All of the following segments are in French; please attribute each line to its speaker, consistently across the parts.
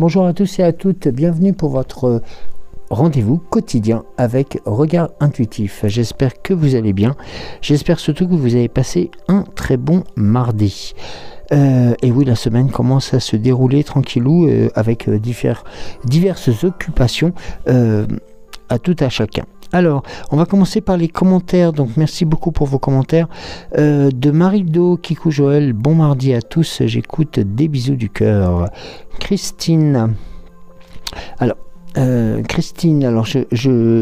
Speaker 1: Bonjour à tous et à toutes, bienvenue pour votre rendez-vous quotidien avec Regard Intuitif. J'espère que vous allez bien, j'espère surtout que vous avez passé un très bon mardi. Et oui, la semaine commence à se dérouler tranquillou avec diverses occupations à tout à chacun. Alors, on va commencer par les commentaires, donc merci beaucoup pour vos commentaires. De Marie-Do, Kikou Joël, bon mardi à tous, j'écoute des bisous du cœur. Christine, alors, je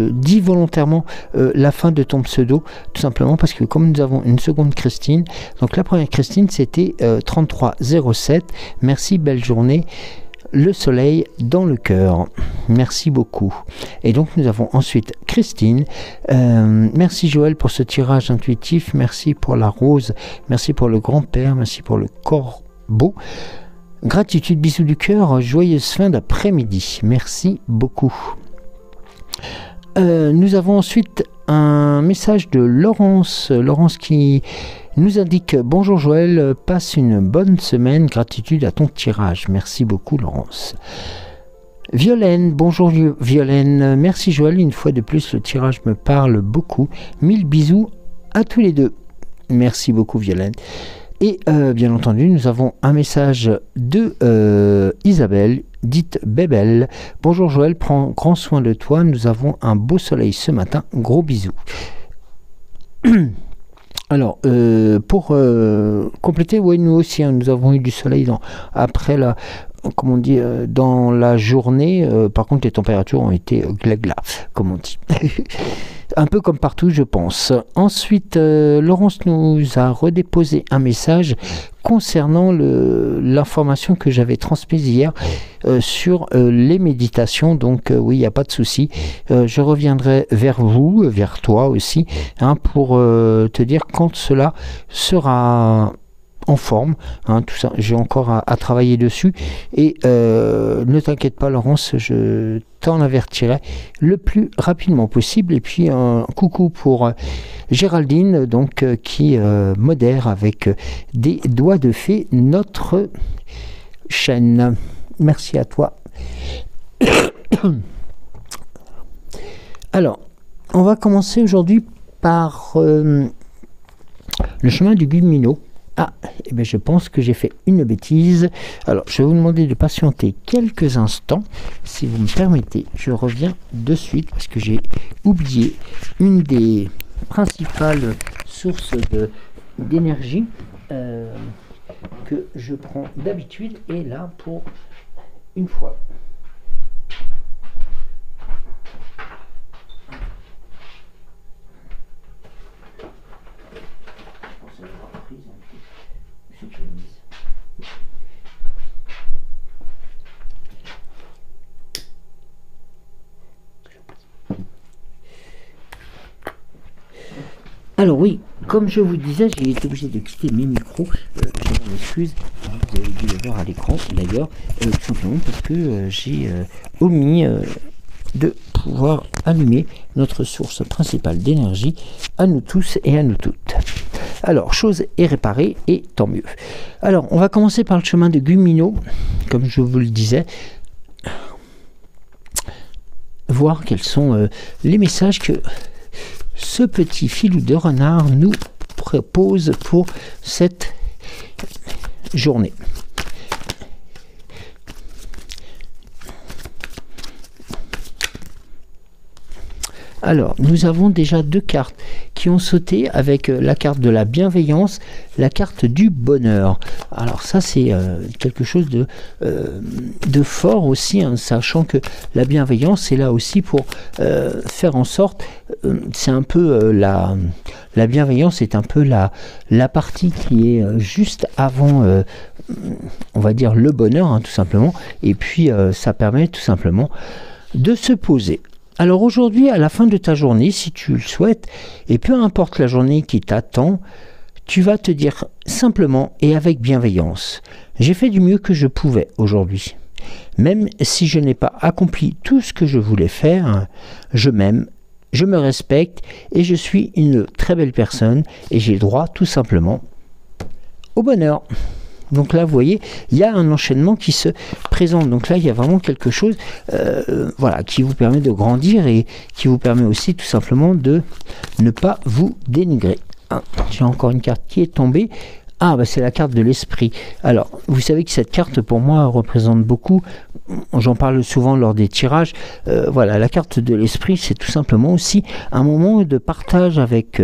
Speaker 1: dis volontairement la fin de ton pseudo, tout simplement parce que comme nous avons une seconde Christine, donc la première Christine c'était 3307, merci, belle journée. Le soleil dans le cœur, merci beaucoup. Et donc nous avons ensuite Christine, merci Joël pour ce tirage intuitif, merci pour la rose, merci pour le grand-père, merci pour le corbeau, gratitude, bisous du cœur, joyeuse fin d'après-midi, merci beaucoup. Nous avons ensuite un message de Laurence qui nous indique: bonjour Joël, passe une bonne semaine, gratitude à ton tirage. Merci beaucoup Laurence. Violaine, bonjour Violaine, merci Joël, une fois de plus le tirage me parle beaucoup. 1000 bisous à tous les deux. Merci beaucoup Violaine. Et bien entendu, nous avons un message de Isabelle, dite Bébel. Bonjour Joël, prends grand soin de toi, nous avons un beau soleil ce matin, gros bisous. Alors, pour compléter, oui, nous aussi, hein, nous avons eu du soleil comme on dit, dans la journée. Par contre, les températures ont été glagla, comme on dit. Un peu comme partout, je pense. Ensuite, Laurence nous a redéposé un message concernant l'information que j'avais transmise hier sur les méditations. Donc oui, il n'y a pas de souci. Je reviendrai vers vous, vers toi aussi, hein, pour te dire quand cela sera en forme, hein, tout ça, j'ai encore à travailler dessus, et ne t'inquiète pas Laurence, je t'en avertirai le plus rapidement possible. Et puis un coucou pour Géraldine, donc qui modère avec des doigts de fée notre chaîne. Merci à toi. Alors, on va commencer aujourd'hui par le chemin du Gumino. Ah, eh bien je pense que j'ai fait une bêtise. Alors, je vais vous demander de patienter quelques instants. Si vous me permettez, je reviens de suite parce que j'ai oublié une des principales sources d'énergie que je prends d'habitude. Et là, pour une fois. Alors oui, comme je vous disais, j'ai été obligé de quitter mes micros. Je m'en excuse, vous avez dû le voir à l'écran d'ailleurs, tout simplement parce que j'ai omis de pouvoir allumer notre source principale d'énergie à nous tous et à nous toutes. Alors, chose est réparée et tant mieux. Alors, on va commencer par le chemin de Gumino, comme je vous le disais. Voir quels sont les messages que ce petit filou de renard nous propose pour cette journée. Alors, nous avons déjà deux cartes qui ont sauté avec la carte de la bienveillance, la carte du bonheur. Alors ça, c'est quelque chose de fort aussi, hein, sachant que la bienveillance est là aussi pour faire en sorte, c'est un peu la bienveillance est un peu la partie qui est juste avant, on va dire, le bonheur, hein, tout simplement. Et puis, ça permet tout simplement de se poser. Alors aujourd'hui, à la fin de ta journée, si tu le souhaites, et peu importe la journée qui t'attend, tu vas te dire simplement et avec bienveillance: j'ai fait du mieux que je pouvais aujourd'hui. Même si je n'ai pas accompli tout ce que je voulais faire, je m'aime, je me respecte et je suis une très belle personne et j'ai le droit tout simplement au bonheur. Donc là, vous voyez, il y a un enchaînement qui se présente. Donc là, il y a vraiment quelque chose voilà, qui vous permet de grandir et qui vous permet aussi tout simplement de ne pas vous dénigrer. Ah, j'ai encore une carte qui est tombée. Ah, bah c'est la carte de l'esprit. Alors, vous savez que cette carte, pour moi, représente beaucoup. J'en parle souvent lors des tirages. Voilà, la carte de l'esprit, c'est tout simplement aussi un moment de partage avec,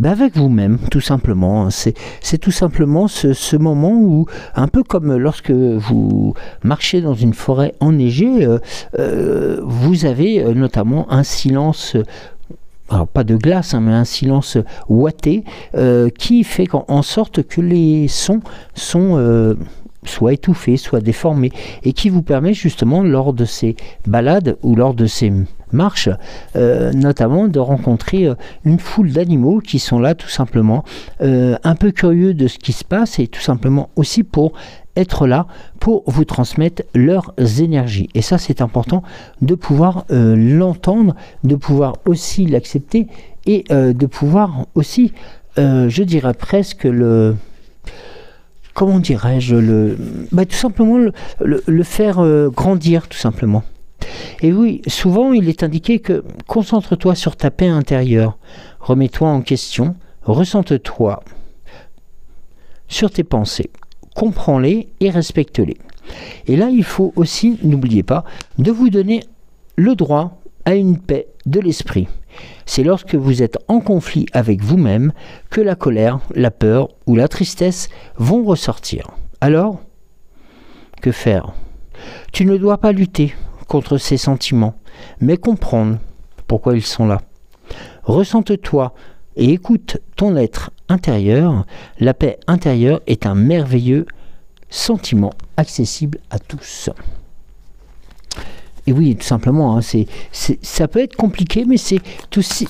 Speaker 1: avec vous-même, tout simplement. C'est tout simplement ce moment où, un peu comme lorsque vous marchez dans une forêt enneigée, vous avez notamment un silence. Alors pas de glace, hein, mais un silence ouaté qui fait en sorte que les sons sont soit étouffés, soit déformés, et qui vous permet justement lors de ces balades ou lors de ces marches, notamment de rencontrer une foule d'animaux qui sont là tout simplement, un peu curieux de ce qui se passe et tout simplement aussi pour être là pour vous transmettre leurs énergies. Et ça, c'est important de pouvoir l'entendre, de pouvoir aussi l'accepter et de pouvoir aussi, je dirais presque comment dirais-je, tout simplement le faire grandir, tout simplement. Et oui, souvent, il est indiqué que concentre-toi sur ta paix intérieure, remets-toi en question, ressente-toi sur tes pensées. Comprends-les et respecte-les. Et là, il faut aussi, n'oubliez pas, de vous donner le droit à une paix de l'esprit. C'est lorsque vous êtes en conflit avec vous-même que la colère, la peur ou la tristesse vont ressortir. Alors, que faire? Tu ne dois pas lutter contre ces sentiments, mais comprendre pourquoi ils sont là. Ressente-toi et écoute ton être intérieur. La paix intérieure est un merveilleux sentiment accessible à tous. Et oui, tout simplement, hein, ça peut être compliqué, mais c'est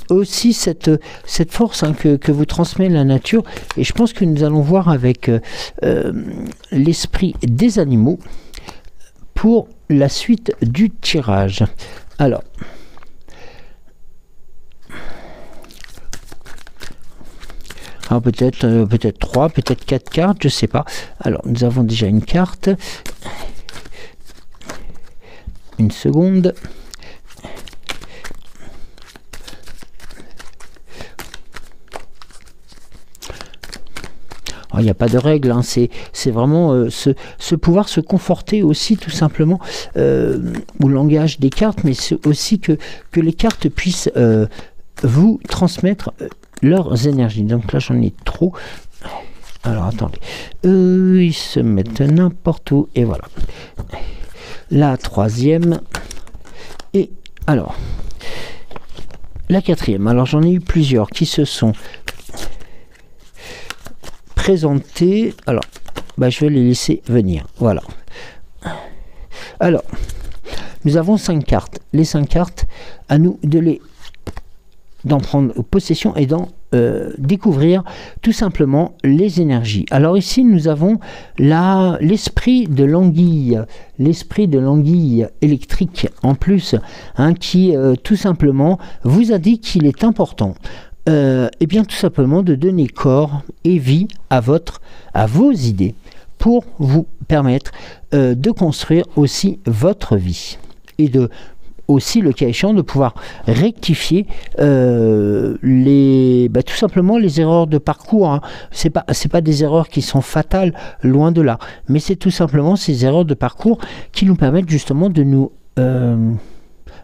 Speaker 1: aussi cette force que vous transmet la nature. Et je pense que nous allons voir avec l'esprit des animaux pour la suite du tirage. Alors, peut-être 3, peut-être 4 cartes, je ne sais pas. Alors, nous avons déjà une carte. Une seconde. Il n'y a pas de règle, hein. C'est vraiment ce pouvoir se conforter aussi tout simplement au langage des cartes, mais c'est aussi que les cartes puissent vous transmettre leurs énergies. Donc là j'en ai trop. Alors attendez, ils se mettent n'importe où et voilà. La troisième et alors la quatrième. Alors j'en ai eu plusieurs qui se sont présentés. Alors je vais les laisser venir. Voilà. Alors nous avons 5 cartes. Les 5 cartes, à nous d'en prendre possession et d'en découvrir tout simplement les énergies. Alors ici nous avons l'esprit de l'anguille électrique en plus, hein, qui tout simplement vous indique qu'il est important et bien tout simplement de donner corps et vie à vos idées pour vous permettre de construire aussi votre vie et de aussi, le cas échéant, de pouvoir rectifier tout simplement les erreurs de parcours, hein. C'est pas des erreurs qui sont fatales, loin de là, mais c'est tout simplement ces erreurs de parcours qui nous permettent justement de nous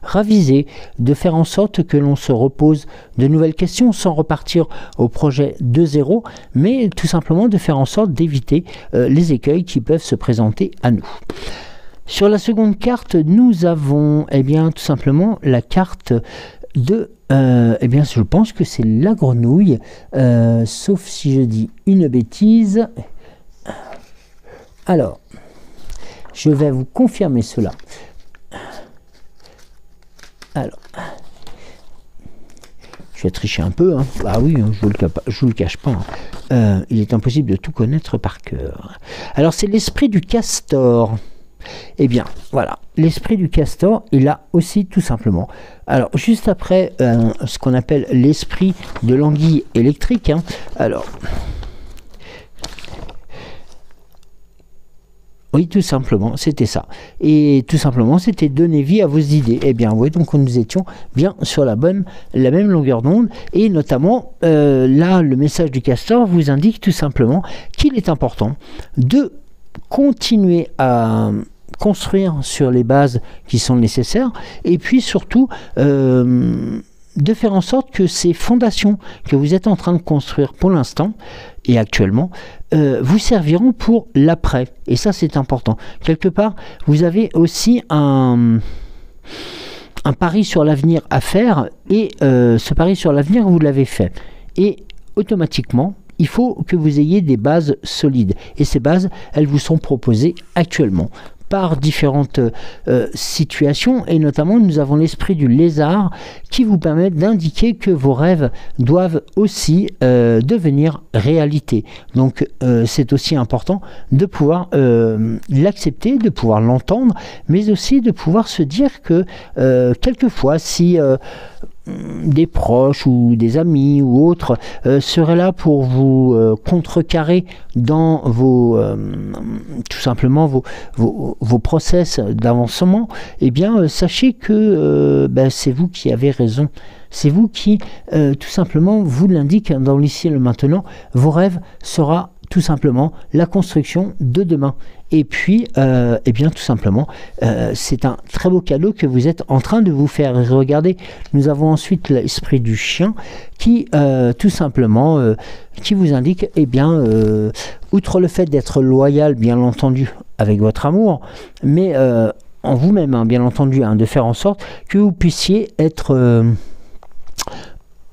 Speaker 1: raviser, de faire en sorte que l'on se repose de nouvelles questions sans repartir au projet de zéro, mais tout simplement de faire en sorte d'éviter les écueils qui peuvent se présenter à nous. Sur la seconde carte, nous avons tout simplement la carte de... je pense que c'est la grenouille, sauf si je dis une bêtise. Alors, je vais vous confirmer cela. Alors, je vais tricher un peu, hein. Ah oui, je vous le cache pas. Hein. Il est impossible de tout connaître par cœur. Alors, c'est l'esprit du castor. Eh bien, voilà, l'esprit du castor est là aussi tout simplement. Alors, juste après, ce qu'on appelle l'esprit de l'anguille électrique. Hein. Alors, Oui, tout simplement, c'était ça. Et tout simplement, c'était donner vie à vos idées. Eh bien, oui, donc nous étions bien sur la même longueur d'onde. Et notamment, là, le message du castor vous indique tout simplement qu'il est important de continuer à construire sur les bases qui sont nécessaires. Et puis surtout, de faire en sorte que ces fondations que vous êtes en train de construire pour l'instant et actuellement vous serviront pour l'après. Et ça, c'est important. Quelque part, vous avez aussi un pari sur l'avenir à faire et ce pari sur l'avenir, vous l'avez fait. Et automatiquement, il faut que vous ayez des bases solides. Et ces bases, elles vous sont proposées actuellement par différentes situations, et notamment nous avons l'esprit du lézard qui vous permet d'indiquer que vos rêves doivent aussi devenir réalité. Donc c'est aussi important de pouvoir l'accepter, de pouvoir l'entendre, mais aussi de pouvoir se dire que quelquefois si des proches ou des amis ou autres seraient là pour vous contrecarrer dans vos tout simplement vos process d'avancement, eh bien sachez que c'est vous qui avez raison. C'est vous qui tout simplement vous l'indique dans l'ici et le maintenant. Vos rêves sera tout simplement la construction de demain. Et puis, eh bien, tout simplement, c'est un très beau cadeau que vous êtes en train de vous faire. Et regardez, nous avons ensuite l'esprit du chien qui, tout simplement, qui vous indique, eh bien, outre le fait d'être loyal, bien entendu, avec votre amour, mais en vous-même, hein, bien entendu, hein, de faire en sorte que vous puissiez être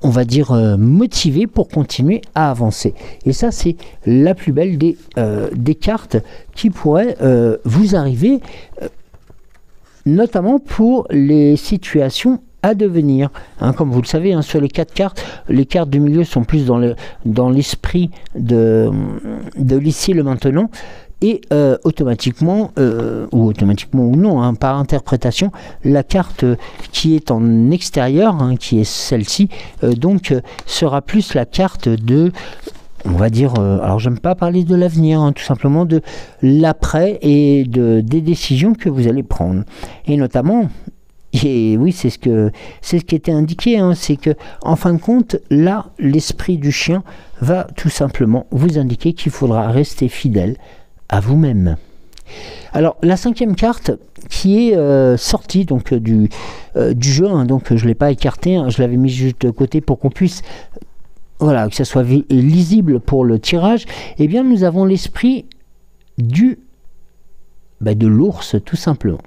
Speaker 1: on va dire motivé pour continuer à avancer. Et ça, c'est la plus belle des cartes qui pourrait vous arriver, notamment pour les situations à devenir. Hein, comme vous le savez, hein, sur les 4 cartes, les cartes du milieu sont plus dans l'esprit de l'ici le maintenant. Et automatiquement ou non, hein, par interprétation, la carte qui est en extérieur, hein, qui est celle-ci, donc sera plus la carte de, on va dire, alors j'aime pas parler de l'avenir, hein, tout simplement de l'après et des décisions que vous allez prendre. Et notamment, et oui, c'est ce qui était indiqué, hein, c'est que en fin de compte, là, l'esprit du chien va tout simplement vous indiquer qu'il faudra rester fidèle à vous-même. Alors la 5e carte qui est sortie donc du jeu, hein, donc je l'ai pas écarté, hein, je l'avais mis juste de côté pour qu'on puisse, voilà, que ça soit lisible pour le tirage. Eh bien, nous avons l'esprit de l'ours, tout simplement.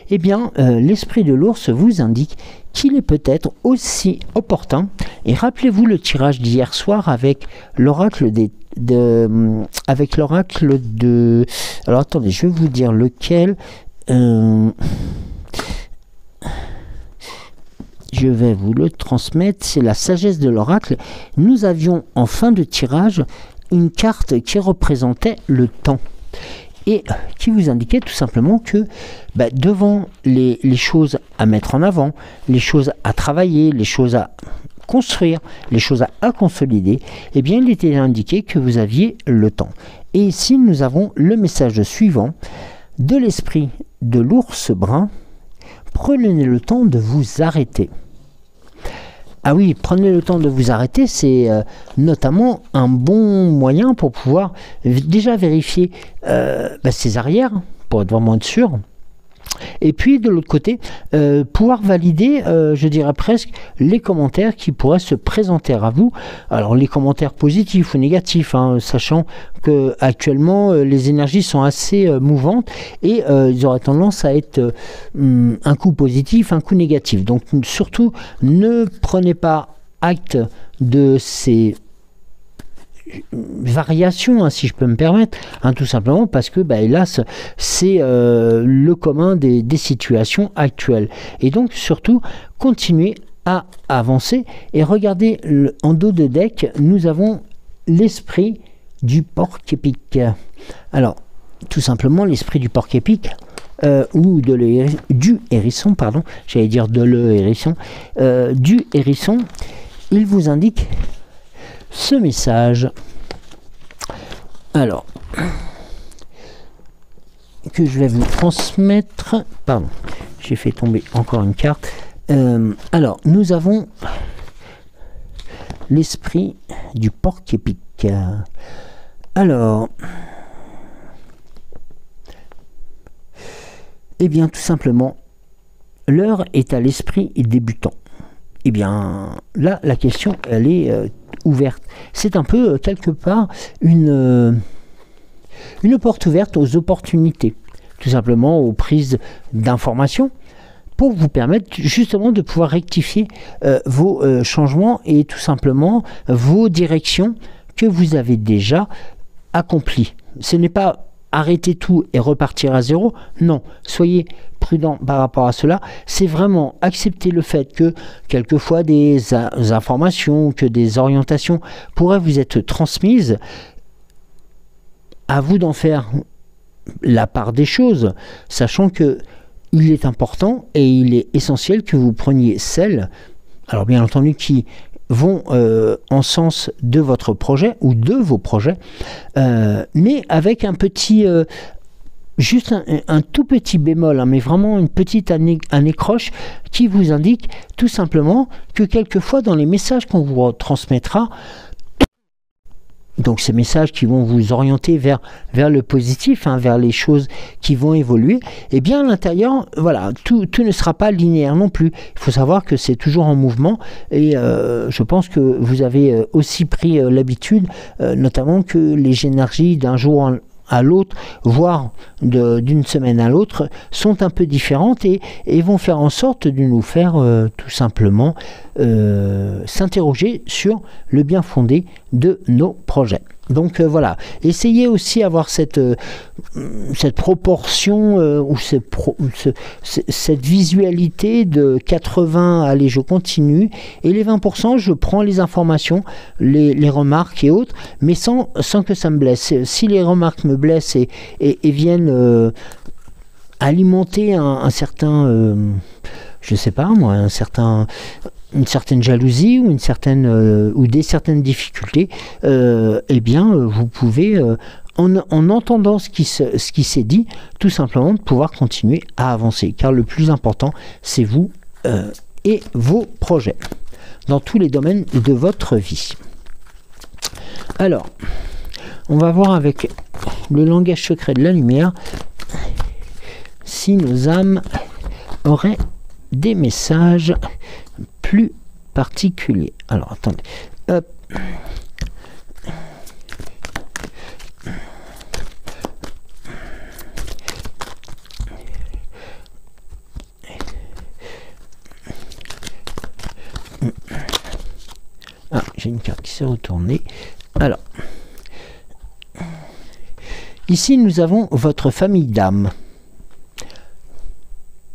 Speaker 1: Eh bien, l'esprit de l'ours vous indique qu'il est peut-être aussi opportun, et rappelez-vous le tirage d'hier soir avec l'oracle alors attendez, je vais vous dire lequel. Je vais vous le transmettre, c'est la sagesse de l'oracle. Nous avions en fin de tirage une carte qui représentait le temps et qui vous indiquait tout simplement que devant les choses à mettre en avant, les choses à travailler, les choses à construire, les choses à consolider, eh bien il était indiqué que vous aviez le temps. Et ici nous avons le message suivant de l'esprit de l'ours brun: prenez le temps de vous arrêter. Ah oui, prenez le temps de vous arrêter, c'est notamment un bon moyen pour pouvoir déjà vérifier ses arrières, pour être vraiment sûr. Et puis de l'autre côté, pouvoir valider, je dirais presque, les commentaires qui pourraient se présenter à vous. Alors les commentaires positifs ou négatifs, hein, sachant que actuellement les énergies sont assez mouvantes et ils auraient tendance à être un coup positif, un coup négatif. Donc surtout, ne prenez pas acte de ces variation, hein, si je peux me permettre, hein, tout simplement parce que hélas c'est le commun des situations actuelles. Et donc surtout continuez à avancer et regardez en dos de deck, nous avons l'esprit du porc-épic. Alors tout simplement l'esprit du porc-épic ou du hérisson, pardon, j'allais dire de le hérisson, du hérisson, il vous indique ce message. Alors, que je vais vous transmettre. Pardon, j'ai fait tomber encore une carte. Alors, nous avons l'esprit du porc-épic. Alors, eh bien, tout simplement, l'heure est à l'esprit débutant. Eh bien, là, la question, elle est ouverte. C'est un peu, quelque part, une porte ouverte aux opportunités, tout simplement aux prises d'informations, pour vous permettre justement de pouvoir rectifier vos changements et tout simplement vos directions que vous avez déjà accomplies. Ce n'est pas arrêter tout et repartir à zéro, non, soyez prudent par rapport à cela. C'est vraiment accepter le fait que quelquefois des informations, que des orientations pourraient vous être transmises. À vous d'en faire la part des choses, sachant que il est important et il est essentiel que vous preniez celles, alors bien entendu, qui vont en sens de votre projet ou de vos projets, mais avec un petit, juste un tout petit bémol, hein, mais vraiment une petite anécroche qui vous indique tout simplement que quelquefois dans les messages qu'on vous transmettra, donc ces messages qui vont vous orienter vers le positif, hein, vers les choses qui vont évoluer, eh bien à l'intérieur, voilà, tout ne sera pas linéaire non plus. Il faut savoir que c'est toujours en mouvement et je pense que vous avez aussi pris l'habitude, notamment que les énergies d'un jour à l'autre, voire d'une semaine à l'autre, sont un peu différentes et vont faire en sorte de nous faire tout simplement s'interroger sur le bien fondé de nos projets. Donc voilà, essayez aussi d'avoir cette proportion ou cette visualité de 80, allez je continue, et les 20% je prends les informations, les remarques et autres, mais sans que ça me blesse. Si les remarques me blessent et viennent alimenter un certain, je sais pas moi, une certaine jalousie ou des certaines difficultés, eh bien vous pouvez en entendant ce qui s'est dit, tout simplement de pouvoir continuer à avancer, car le plus important c'est vous et vos projets dans tous les domaines de votre vie. Alors on va voir avec le langage secret de la lumière si nos âmes auraient des messages plus particulier. Alors, attendez. Hop. Ah, j'ai une carte qui s'est retournée. Alors, ici, nous avons votre famille d'âme.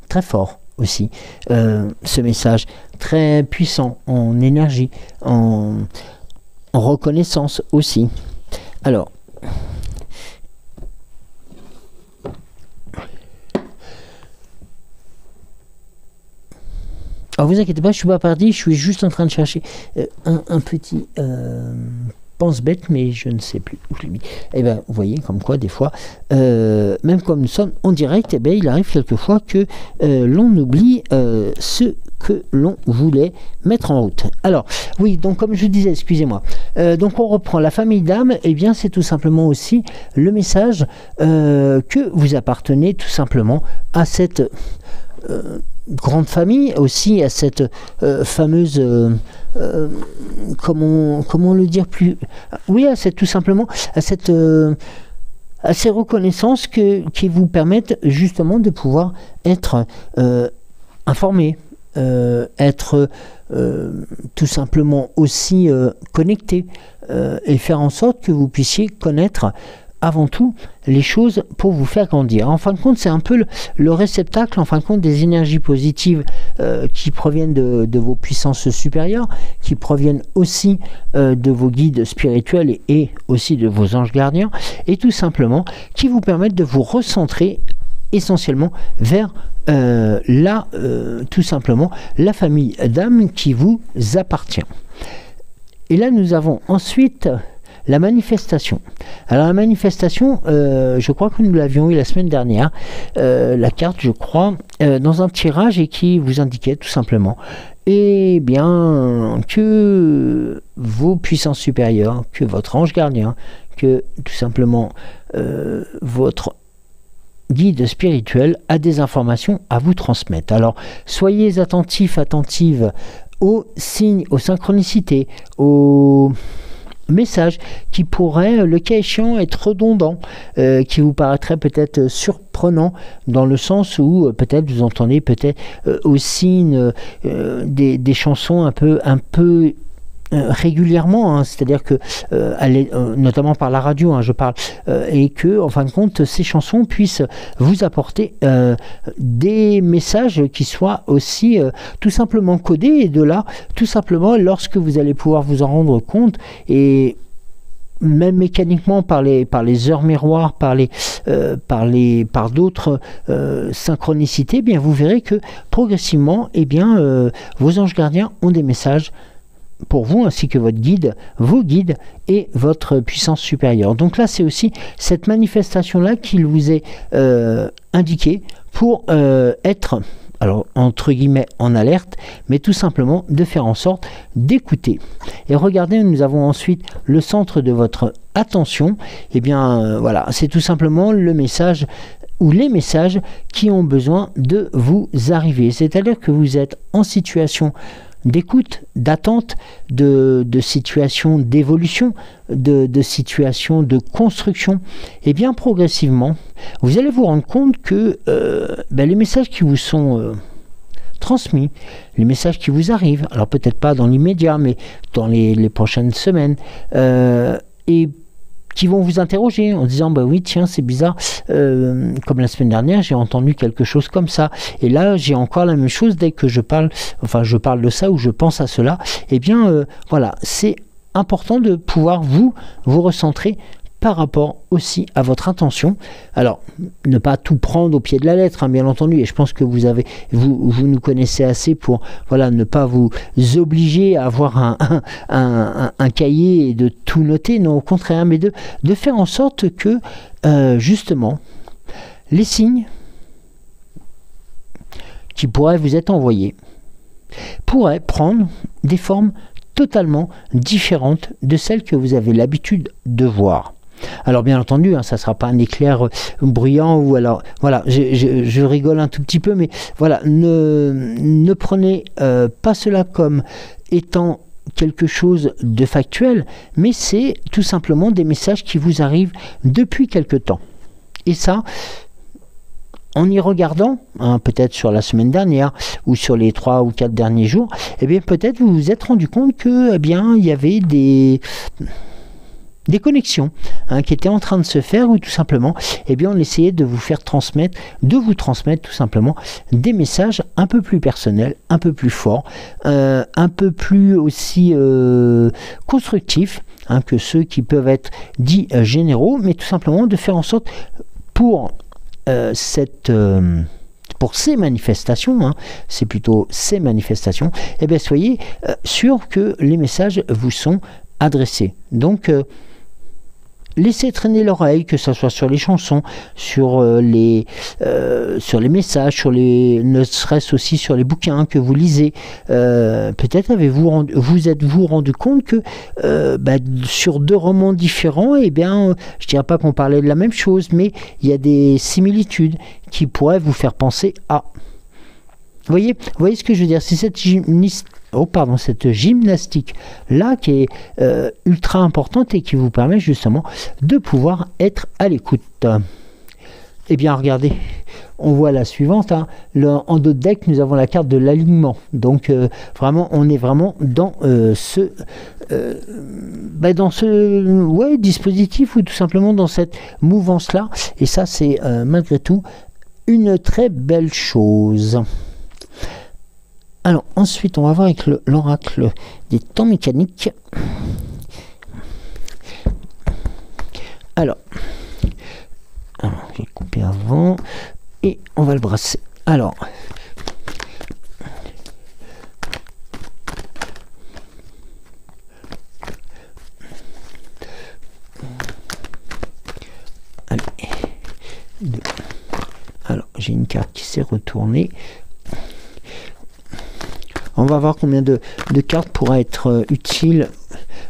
Speaker 1: Très fort aussi, ce message très puissant en énergie, en reconnaissance aussi. Alors, vous inquiétez pas, je suis pas parti, je suis juste en train de chercher un petit pense-bête, mais je ne sais plus où je l'ai mis. Et bien, vous voyez, comme quoi, des fois, même comme nous sommes en direct, il arrive quelquefois que l'on oublie ce que l'on voulait mettre en route. Alors, oui, donc comme je vous disais, excusez-moi, donc on reprend la famille d'âme, et bien c'est tout simplement aussi le message que vous appartenez tout simplement à cette grande famille, aussi à cette fameuse comment le dire plus, oui, à cette, tout simplement à cette à ces reconnaissances qui vous permettent justement de pouvoir être informé, être tout simplement aussi connecté et faire en sorte que vous puissiez connaître avant tout les choses pour vous faire grandir. En fin de compte, c'est un peu le réceptacle, en fin de compte, des énergies positives qui proviennent de vos puissances supérieures, qui proviennent aussi de vos guides spirituels et aussi de vos anges gardiens, et tout simplement qui vous permettent de vous recentrer essentiellement vers tout simplement la famille d'âme qui vous appartient. Et là, nous avons ensuite la manifestation. Alors la manifestation, je crois que nous l'avions eu la semaine dernière, la carte, je crois, dans un tirage et qui vous indiquait tout simplement, eh bien, que vos puissances supérieures, que votre ange gardien, que tout simplement votre guide spirituel a des informations à vous transmettre. Alors, soyez attentifs, attentives aux signes, aux synchronicités, aux messages qui pourraient, le cas échéant, être redondants, qui vous paraîtraient peut-être surprenants, dans le sens où peut-être vous entendez peut-être aussi des chansons un peu régulièrement, hein, c'est-à-dire que notamment par la radio, hein, je parle, et que en fin de compte ces chansons puissent vous apporter des messages qui soient aussi tout simplement codés, et de là tout simplement lorsque vous allez pouvoir vous en rendre compte, et même mécaniquement par les heures miroirs, par d'autres synchronicités, eh bien vous verrez que progressivement, eh bien vos anges gardiens ont des messages pour vous, ainsi que votre guide, vos guides et votre puissance supérieure. Donc là, c'est aussi cette manifestation-là qu'il vous est indiqué pour être, alors entre guillemets, en alerte, mais tout simplement de faire en sorte d'écouter. Et regardez, nous avons ensuite le centre de votre attention. Et bien voilà, c'est tout simplement le message ou les messages qui ont besoin de vous arriver. C'est-à-dire que vous êtes en situation d'écoute, d'attente, de situation d'évolution, de situation de construction. Et bien progressivement, vous allez vous rendre compte que les messages qui vous sont transmis, les messages qui vous arrivent, alors peut-être pas dans l'immédiat, mais dans les prochaines semaines, et qui vont vous interroger en disant bah oui tiens c'est bizarre, comme la semaine dernière j'ai entendu quelque chose comme ça, et là j'ai encore la même chose dès que je parle de ça ou je pense à cela. Et bien voilà, c'est important de pouvoir vous recentrer par rapport aussi à votre intention. Alors, ne pas tout prendre au pied de la lettre, hein, bien entendu, et je pense que vous nous connaissez assez pour ne pas vous obliger à avoir un cahier et de tout noter, non, au contraire, mais de faire en sorte que, justement, les signes qui pourraient vous être envoyés pourraient prendre des formes totalement différentes de celles que vous avez l'habitude de voir. Alors bien entendu, ça ne sera pas un éclair bruyant, ou alors voilà, je rigole un tout petit peu, mais voilà, ne prenez pas cela comme étant quelque chose de factuel, mais c'est tout simplement des messages qui vous arrivent depuis quelque temps. Et ça, en y regardant, peut-être sur la semaine dernière ou sur les 3 ou 4 derniers jours, eh bien peut-être vous vous êtes rendu compte que il y avait des connexions qui étaient en train de se faire, ou tout simplement on essayait de vous transmettre tout simplement des messages un peu plus personnels, un peu plus forts, un peu plus aussi constructifs que ceux qui peuvent être dits généraux, mais tout simplement de faire en sorte pour ces manifestations, c'est plutôt ces manifestations, soyez sûr que les messages vous sont adressés. Donc laissez traîner l'oreille, que ce soit sur les chansons, sur les messages, ne serait-ce aussi sur les bouquins que vous lisez. Peut-être vous êtes-vous rendu compte que sur 2 romans différents, je dirais pas qu'on parlait de la même chose, mais il y a des similitudes qui pourraient vous faire penser à... Vous voyez ce que je veux dire? C'est cette gymnastique là qui est ultra importante et qui vous permet justement de pouvoir être à l'écoute. Eh bien regardez, on voit la suivante, en dos de deck nous avons la carte de l'alignement, donc vraiment on est vraiment dans ce dispositif, ou tout simplement dans cette mouvance là, et ça c'est malgré tout une très belle chose. Alors ensuite on va voir avec l'oracle des temps mécaniques. Alors j'ai coupé avant et on va le brasser. Alors 2. Alors, j'ai une carte qui s'est retournée. On va voir combien de cartes pourraient être utiles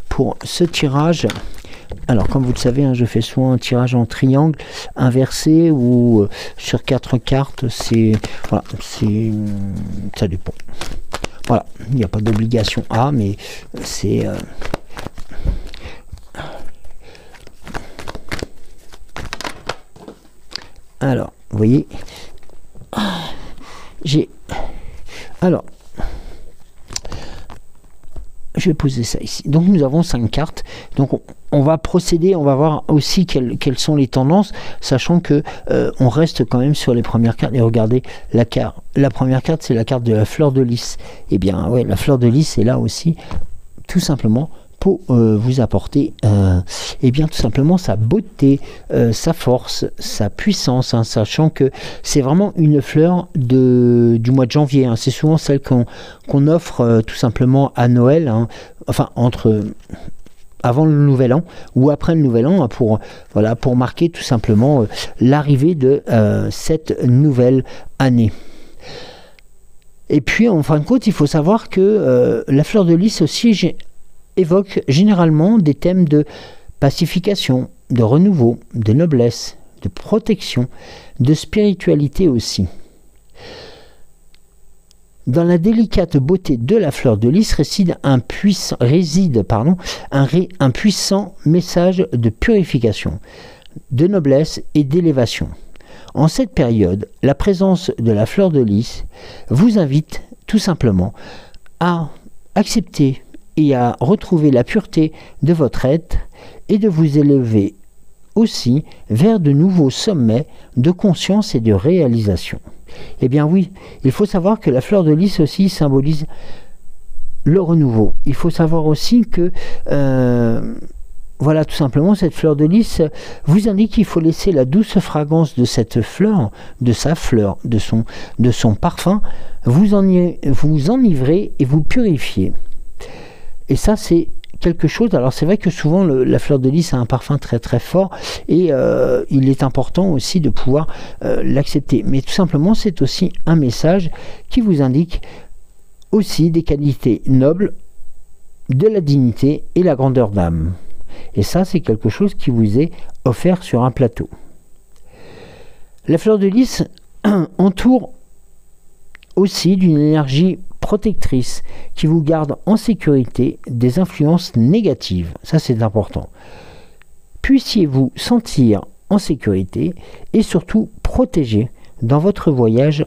Speaker 1: pour ce tirage. Alors, comme vous le savez, hein, je fais souvent un tirage en triangle inversé ou sur 4 cartes. Voilà, ça dépend. Voilà, il n'y a pas d'obligation A, mais c'est... Alors, vous voyez, alors, je vais poser ça ici. Donc, nous avons 5 cartes. Donc, on va procéder, on va voir aussi quelles sont les tendances, sachant que on reste quand même sur les premières cartes. Et regardez, la première carte, c'est la carte de la fleur de lys. Eh bien, ouais, la fleur de lys est là aussi, tout simplement, pour vous apporter eh bien tout simplement sa beauté, sa force, sa puissance, hein, sachant que c'est vraiment une fleur du mois de janvier, hein. C'est souvent celle qu'on offre tout simplement à Noël, hein, enfin avant le nouvel an ou après le nouvel an, hein, pour marquer tout simplement l'arrivée de cette nouvelle année. Et puis en fin de compte, il faut savoir que la fleur de lys aussi évoque généralement des thèmes de pacification, de renouveau, de noblesse, de protection, de spiritualité aussi. Dans la délicate beauté de la fleur de lys réside un puissant message de purification, de noblesse et d'élévation. En cette période, la présence de la fleur de lys vous invite tout simplement à accepter et à retrouver la pureté de votre être et de vous élever aussi vers de nouveaux sommets de conscience et de réalisation. Eh bien oui, il faut savoir que la fleur de lys aussi symbolise le renouveau. Il faut savoir aussi que voilà, tout simplement, cette fleur de lys vous indique qu'il faut laisser la douce fragrance de cette fleur, de sa fleur, de son parfum, vous enivrer et vous purifier. Et ça, c'est quelque chose... Alors, c'est vrai que souvent, la fleur de lys a un parfum très très fort et il est important aussi de pouvoir l'accepter. Mais tout simplement, c'est aussi un message qui vous indique aussi des qualités nobles, de la dignité et la grandeur d'âme. Et ça, c'est quelque chose qui vous est offert sur un plateau. La fleur de lys entoure aussi d'une énergie protectrice qui vous garde en sécurité des influences négatives. Ça, c'est important. Puissiez-vous sentir en sécurité et surtout protégé dans votre voyage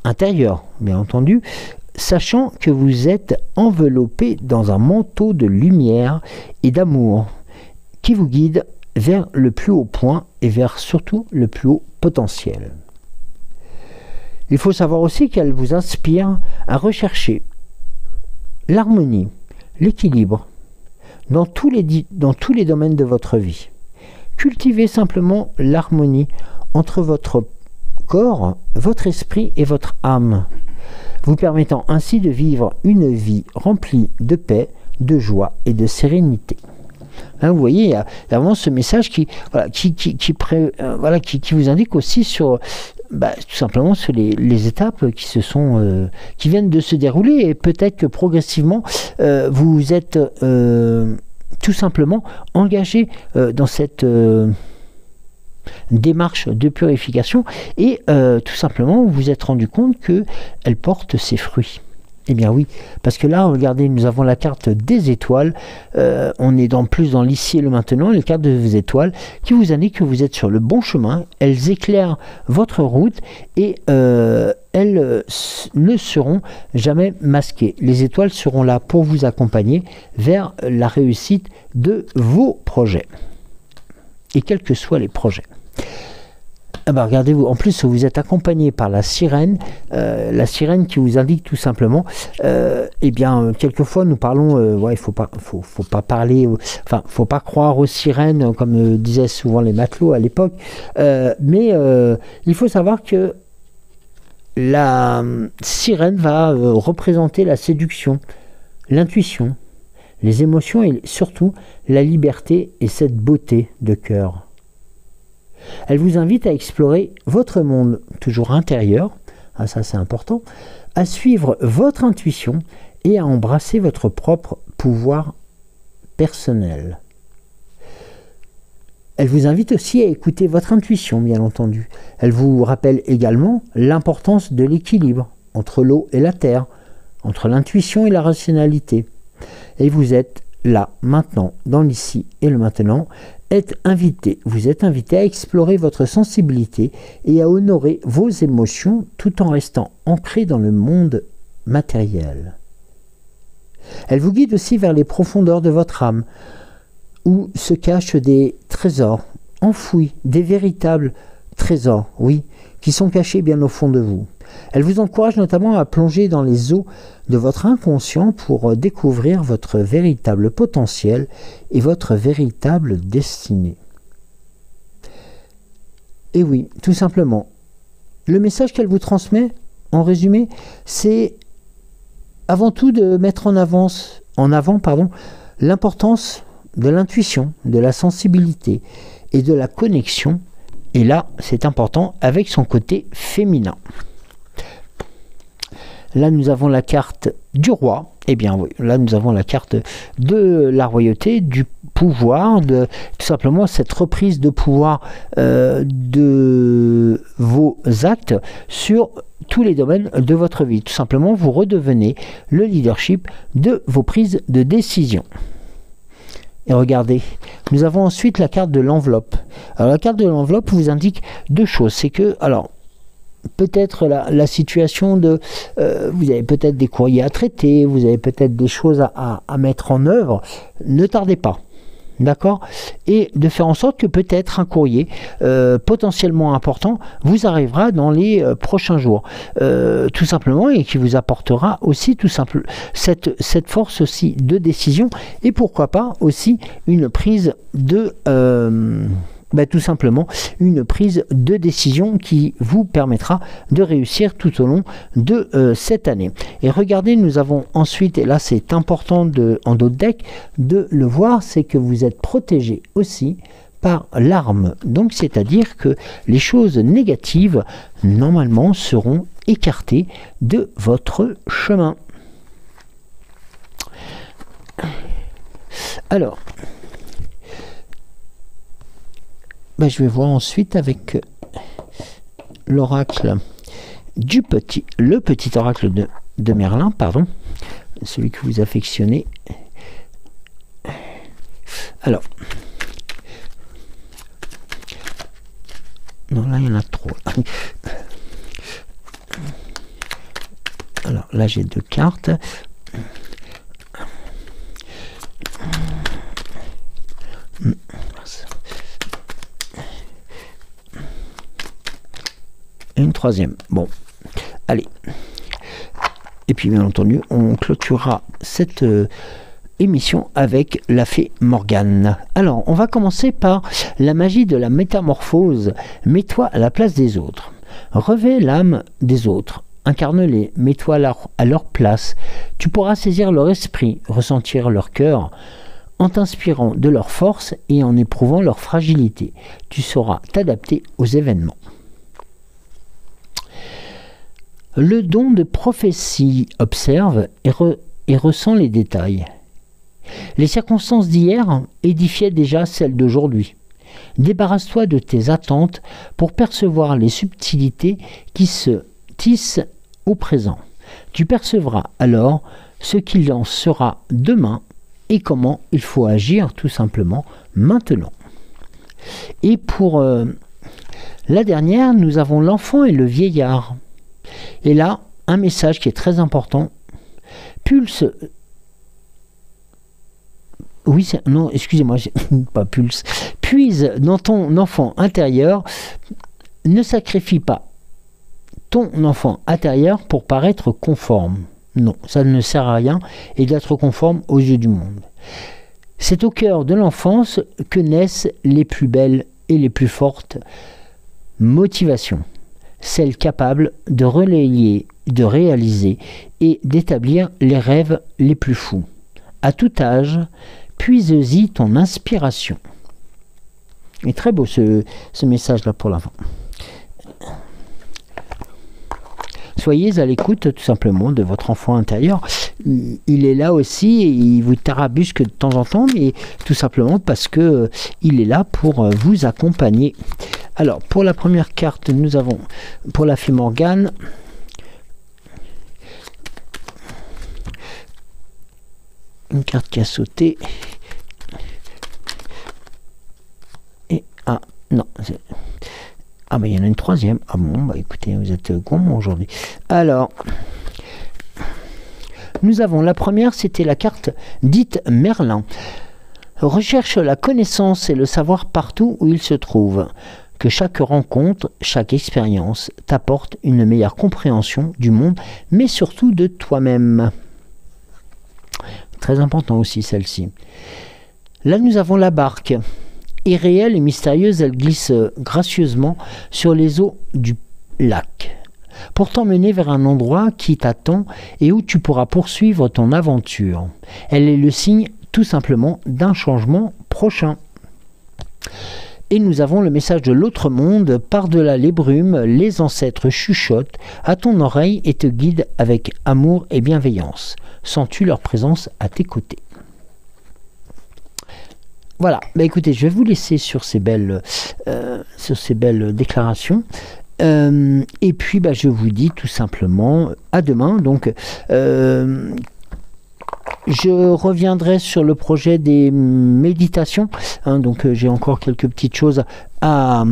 Speaker 1: intérieur, bien entendu, sachant que vous êtes enveloppé dans un manteau de lumière et d'amour qui vous guide vers le plus haut point et vers surtout le plus haut potentiel. Il faut savoir aussi qu'elle vous inspire à rechercher l'harmonie, l'équilibre dans tous les domaines de votre vie. Cultivez simplement l'harmonie entre votre corps, votre esprit et votre âme, vous permettant ainsi de vivre une vie remplie de paix, de joie et de sérénité. Hein, vous voyez, il y a vraiment ce message qui vous indique aussi sur... tout simplement sur les étapes qui viennent de se dérouler, et peut-être que progressivement vous êtes tout simplement engagé dans cette démarche de purification et tout simplement vous vous êtes rendu compte qu'elle porte ses fruits. Eh bien oui, parce que là, regardez, nous avons la carte des étoiles, on est plus dans l'ici et le maintenant, les cartes des étoiles qui vous indiquent que vous êtes sur le bon chemin, elles éclairent votre route et elles ne seront jamais masquées. Les étoiles seront là pour vous accompagner vers la réussite de vos projets, et quels que soient les projets. Ah bah regardez-vous, en plus vous êtes accompagné par la sirène qui vous indique tout simplement, eh bien quelquefois nous parlons, il faut pas parler, enfin faut pas croire aux sirènes comme disaient souvent les matelots à l'époque, mais il faut savoir que la sirène va représenter la séduction, l'intuition, les émotions et surtout la liberté et cette beauté de cœur. Elle vous invite à explorer votre monde, toujours intérieur, ah, ça c'est important, à suivre votre intuition et à embrasser votre propre pouvoir personnel. Elle vous invite aussi à écouter votre intuition, bien entendu. Elle vous rappelle également l'importance de l'équilibre entre l'eau et la terre, entre l'intuition et la rationalité. Et vous êtes là, maintenant, dans l'ici et le maintenant. Vous êtes invité à explorer votre sensibilité et à honorer vos émotions tout en restant ancré dans le monde matériel. Elle vous guide aussi vers les profondeurs de votre âme, où se cachent des trésors enfouis, des véritables trésors, oui, qui sont cachés bien au fond de vous. Elle vous encourage notamment à plonger dans les eaux de votre inconscient pour découvrir votre véritable potentiel et votre véritable destinée. Et oui, tout simplement, le message qu'elle vous transmet, en résumé, c'est avant tout de mettre en avant l'importance de l'intuition, de la sensibilité et de la connexion, et là, c'est important, avec son côté féminin. Là, nous avons la carte du roi. Eh bien, oui, là, nous avons la carte de la royauté, du pouvoir, de tout simplement cette reprise de pouvoir de vos actes sur tous les domaines de votre vie. Tout simplement, vous redevenez le leadership de vos prises de décision. Et regardez, nous avons ensuite la carte de l'enveloppe. Alors, la carte de l'enveloppe vous indique deux choses. C'est que, alors, peut-être la situation de... vous avez peut-être des courriers à traiter, vous avez peut-être des choses à mettre en œuvre. Ne tardez pas, d'accord? Et de faire en sorte que peut-être un courrier potentiellement important vous arrivera dans les prochains jours. Tout simplement, et qui vous apportera aussi tout simple, cette force aussi de décision. Et pourquoi pas aussi une prise de... tout simplement une prise de décision qui vous permettra de réussir tout au long de cette année. Et regardez, nous avons ensuite, et là c'est important en d'autres decks de le voir, c'est que vous êtes protégé aussi par l'arme. Donc c'est-à-dire que les choses négatives normalement seront écartées de votre chemin. Alors, je vais voir ensuite avec l'oracle le petit oracle de Merlin, pardon, celui que vous affectionnez. Alors, non, là il y en a trop. Alors là j'ai deux cartes. Une troisième. Bon, allez. Et puis bien entendu, on clôturera cette émission avec la fée Morgane. Alors, on va commencer par la magie de la métamorphose. Mets-toi à la place des autres. Revêt l'âme des autres. Incarne-les. Mets-toi à leur place. Tu pourras saisir leur esprit, ressentir leur cœur, en t'inspirant de leur force et en éprouvant leur fragilité. Tu sauras t'adapter aux événements. Le don de prophétie observe et ressent les détails. Les circonstances d'hier édifiaient déjà celles d'aujourd'hui. Débarrasse-toi de tes attentes pour percevoir les subtilités qui se tissent au présent. Tu percevras alors ce qu'il en sera demain et comment il faut agir tout simplement maintenant. Et pour la dernière, nous avons l'enfant et le vieillard. Et là, un message qui est très important. Pulse. Oui, non, excusez-moi, pas pulse. Puise dans ton enfant intérieur. Ne sacrifie pas ton enfant intérieur pour paraître conforme. Non, ça ne sert à rien et d'être conforme aux yeux du monde. C'est au cœur de l'enfance que naissent les plus belles et les plus fortes motivations. Celles capables de relayer, de réaliser et d'établir les rêves les plus fous. À tout âge, puise-y ton inspiration. Il est très beau ce message-là pour l'enfant. Soyez à l'écoute tout simplement de votre enfant intérieur. Il est là aussi et il vous tarabusque de temps en temps, mais tout simplement parce que il est là pour vous accompagner. Alors, pour la première carte, nous avons pour la fée Morgane une carte qui a sauté. Et ah non, ah ben il y en a une troisième. Ah bon, bah écoutez, vous êtes gourmand aujourd'hui. Alors, nous avons la première, c'était la carte dite Merlin. Recherche la connaissance et le savoir partout où il se trouve. Que chaque rencontre, chaque expérience t'apporte une meilleure compréhension du monde, mais surtout de toi-même. Très important aussi celle-ci. Là, nous avons la barque. Irréelle et mystérieuse, elle glisse gracieusement sur les eaux du lac, pour t'emmener vers un endroit qui t'attend et où tu pourras poursuivre ton aventure. Elle est le signe tout simplement d'un changement prochain. Et nous avons le message de l'autre monde, par-delà les brumes, les ancêtres chuchotent à ton oreille et te guident avec amour et bienveillance. Sens-tu leur présence à tes côtés? Voilà, bah écoutez, je vais vous laisser sur ces belles déclarations. Et puis bah, je vous dis tout simplement à demain. Donc je reviendrai sur le projet des méditations. Donc j'ai encore quelques petites choses à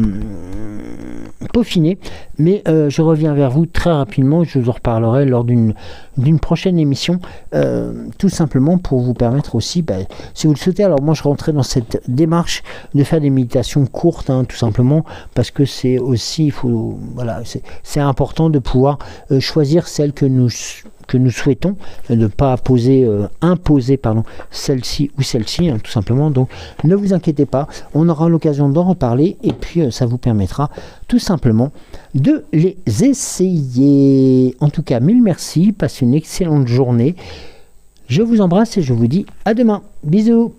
Speaker 1: peaufiner. Mais je reviens vers vous très rapidement. Je vous en reparlerai lors d'une prochaine émission. Tout simplement pour vous permettre aussi, bah, si vous le souhaitez, alors moi je rentrais dans cette démarche de faire des méditations courtes, tout simplement, parce que c'est aussi, voilà, c'est important de pouvoir choisir celles que nous souhaitons, de ne pas imposer celle-ci ou celle-ci, tout simplement. Donc ne vous inquiétez pas, on aura l'occasion d'en reparler et puis ça vous permettra tout simplement de les essayer. En tout cas, mille merci, passez une excellente journée. Je vous embrasse et je vous dis à demain. Bisous.